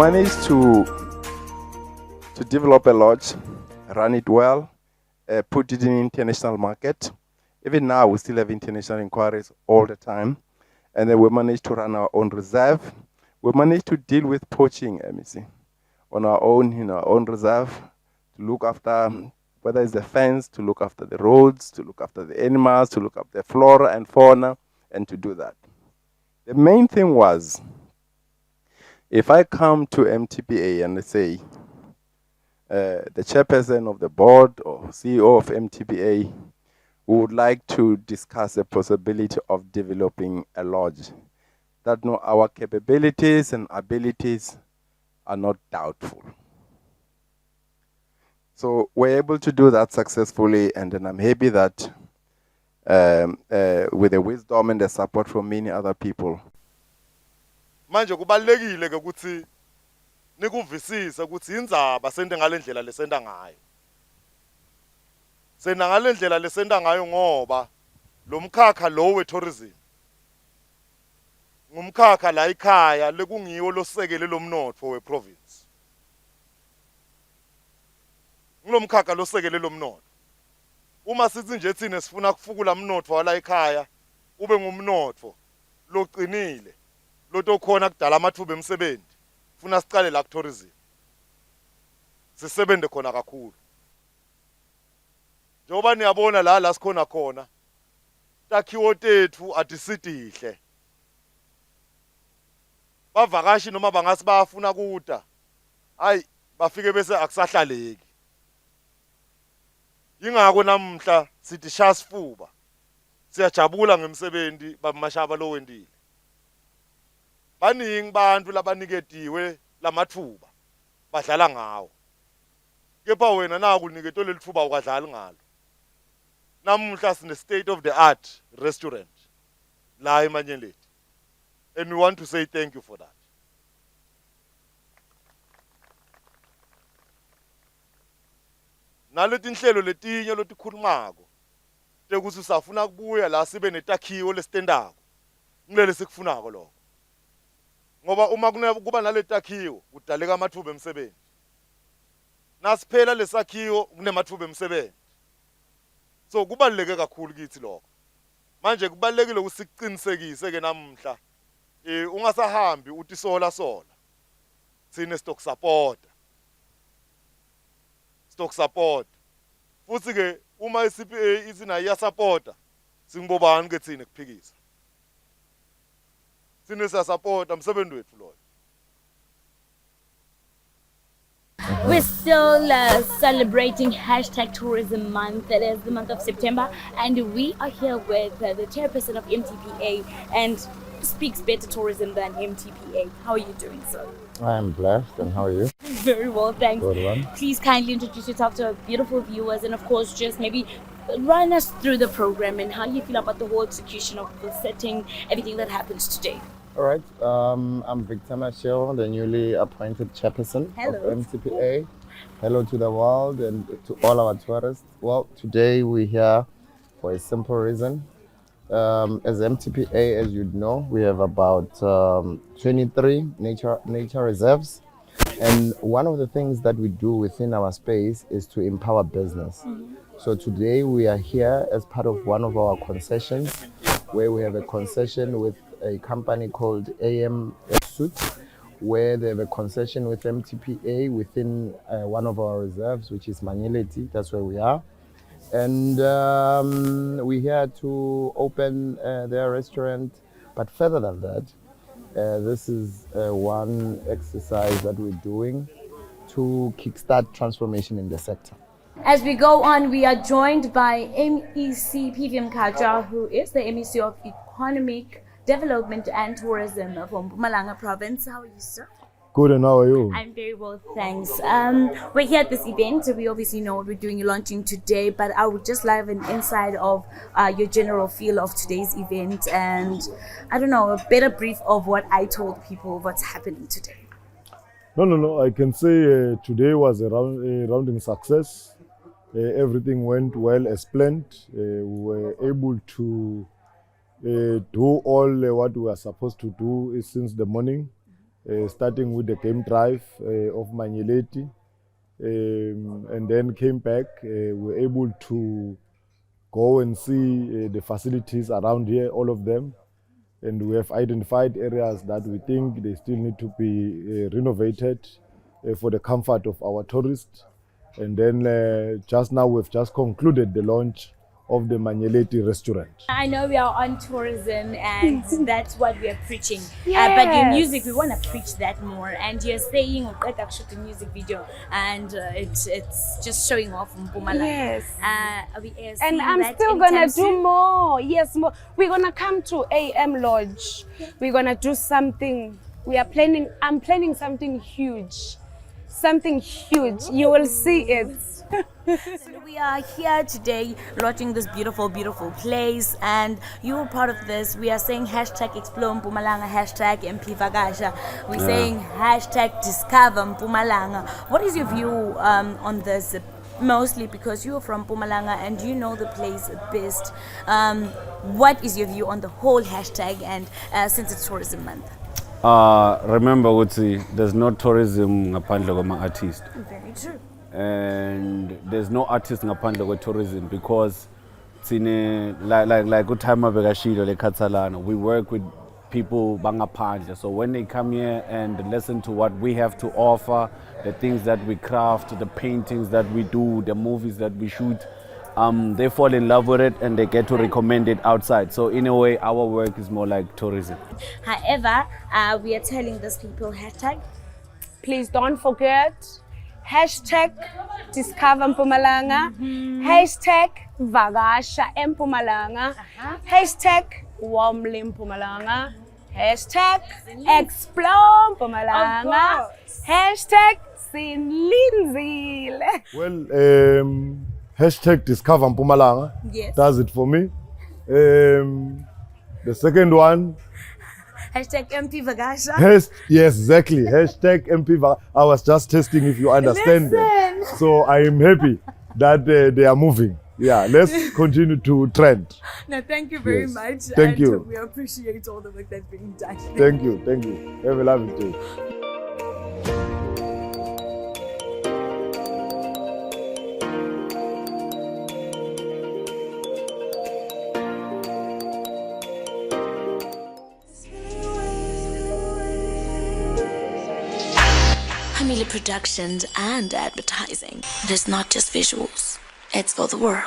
managed to develop a lodge, run it well, put it in international market. Even now, we still have international inquiries all the time. And then we managed to run our own reserve. We managed to deal with poaching, MEC, on our own, in our own reserve, to look after, whether it's the fence, to look after the roads, to look after the animals, to look after the flora and fauna, and to do that. The main thing was, if I come to MTPA and say, the chairperson of the board or CEO of MTPA would like to discuss the possibility of developing a lodge, that our capabilities and abilities are not doubtful. So we're able to do that successfully, and then I'm happy that with the wisdom and the support from many other people. Manje kubalekile ke ukuthi nikuvisise ukuthi indzaba sente ngalendlela lesenta ngayo. Sena ngalendlela lesenta ngayo ngoba lo mkhakha lo we tourism ngumkhakha la ekhaya lekungiwo losekele lomnotfo we province. Ngilomkhakha losekele lomnotfo. Uma sithi nje thina sifuna kufukula umnotfo wala ekhaya ube ngumnotfo loqinile lotokhona kudala amathuba emsebenzi. Funa sicale la tourism. Sisebende khona kakhulu. Njengoba niyabona la sikhona khona takhiwo tethu atisidihle. Bavakashi noma bangasi bayafuna kuda. Hayi bafike bese akusahlaleki. Yingakho namhla sithi shasifuba. Siyajabula ngemsebenzi bamashaba lo wendile. Baningi bantu labaniketiwe lamathuba badlala ngawo. Kepha wena naku niketwe lelithuba ukadlala ngalo. Namhla sine state of the art restaurant la eManyeleti. And we want to say thank you for that. Naleti inhlelo letinye lotikhulumako tekuthi usafuna kubuya la sibe netakhiwo lesitendako. Ngilele sikufunako lokho. Ngoba uma kuba naletakhiwo kudaleka amathuba emsebenzi. Nasiphela lesakhiwo kunemathuba emsebenzi. So kubaluleke kakhulu kithi lokho. Manje kubalulekile ukusiqinisekise ke namhla ungasahambi uthi sola. Sine stock support. Futhi ke uma iCPA izina iya supporta singibobani ke thina kuphikisa. Sine siya supporta umsebenzi wethu lo. We're still celebrating #tourism month. It is the month of September, and we are here with the chairperson of MTPA, and speaks better tourism than MTPA. How are you doing, sir? I'm blessed, and how are you? Very well, thanks. Good one. Please kindly introduce yourself to our beautiful viewers, and of course, just maybe run us through the program and how you feel about the whole execution of the setting, everything that happens today. All right. I'm Victor Machel, the newly appointed chairperson of MTPA. Hello to the world and to all our tourists. Well, today we're here for a simple reason. As MTPA, as you know, we have about 23 nature reserves. And one of the things that we do within our space is to empower business. So today we are here as part of one of our concessions, where we have a concession with a company called AM Suit, where they have a concession with MTPA within one of our reserves, which is Manyeleti. That's where we are. And we're here to open their restaurant. But further than that, this is one exercise that we're doing to kickstart transformation in the sector. As we go on, we are joined by MEC PVM Kaja, who is the MEC of Economic Development and Tourism from Mpumalanga Province. How are you, sir? Good, and how are you? I'm very well, thanks. We're here at this event. We obviously know what we're doing, you're launching today, but I would just like an insight of your general feel of today's event and, I don't know, a better brief of what I told people what's happening today. No. I can say today was a rounding success. Everything went well as planned. We were able to do all what we are supposed to do since the morning. starting with the game drive of Manyeleti, and then came back. We were able to go and see the facilities around here, all of them. And we have identified areas that we think they still need to be renovated for the comfort of our tourists. And then just now we've just concluded the launch of the Manyeleti restaurant. I know we are on tourism and that's what we are preaching. But your music, we want to preach that more. And you're saying I shoot a music video and it's just showing off in Mpumalanga. Yes. And I'm still gonna do more. Yes, more. We're gonna come to AM Lodge. We're gonna do something. I'm planning something huge. Something huge. You will see it. So we are here today launching this beautiful, beautiful place, and you are part of this. We are saying hashtag explore Mpumalanga, hashtag MP Vakasha. We're saying hashtag discover Mpumalanga. What is your view on this? Mostly because you're from Mpumalanga and you know the place best. What is your view on the whole hashtag and since it's tourism month? Remember, Utsi, there's no tourism ngaphandle kwama-artist. Very true. And there's no artist ngaphandle kwe-tourism because like uThama bekashilo leKhatsalana, we work with people bangaphandle. So when they come here and listen to what we have to offer, the things that we craft, the paintings that we do, the movies that we shoot, they fall in love with it and they get to recommend it outside. So in a way, our work is more like tourism. However, we are telling these people hashtag. Please don't forget. Hashtag discover Mpumalanga. Hashtag Vakasha Mpumalanga. Hashtag warmly Mpumalanga. Hashtag explore Mpumalanga. Hashtag Sinlinzile. Well, hashtag discover Mpumalanga. Yes. Does it for me. The second one. Hashtag MP Vakasha. Yes, exactly. Hashtag MP Vakasha. I was just testing if you understand them. So I am happy that they are moving. Yeah, let's continue to trend. No, thank you very Yes. much. Thank and you. We appreciate all the work that's being done. Thank you. Thank you. Have a lovely day. Family productions and advertising. It is not just visuals, it's for the world.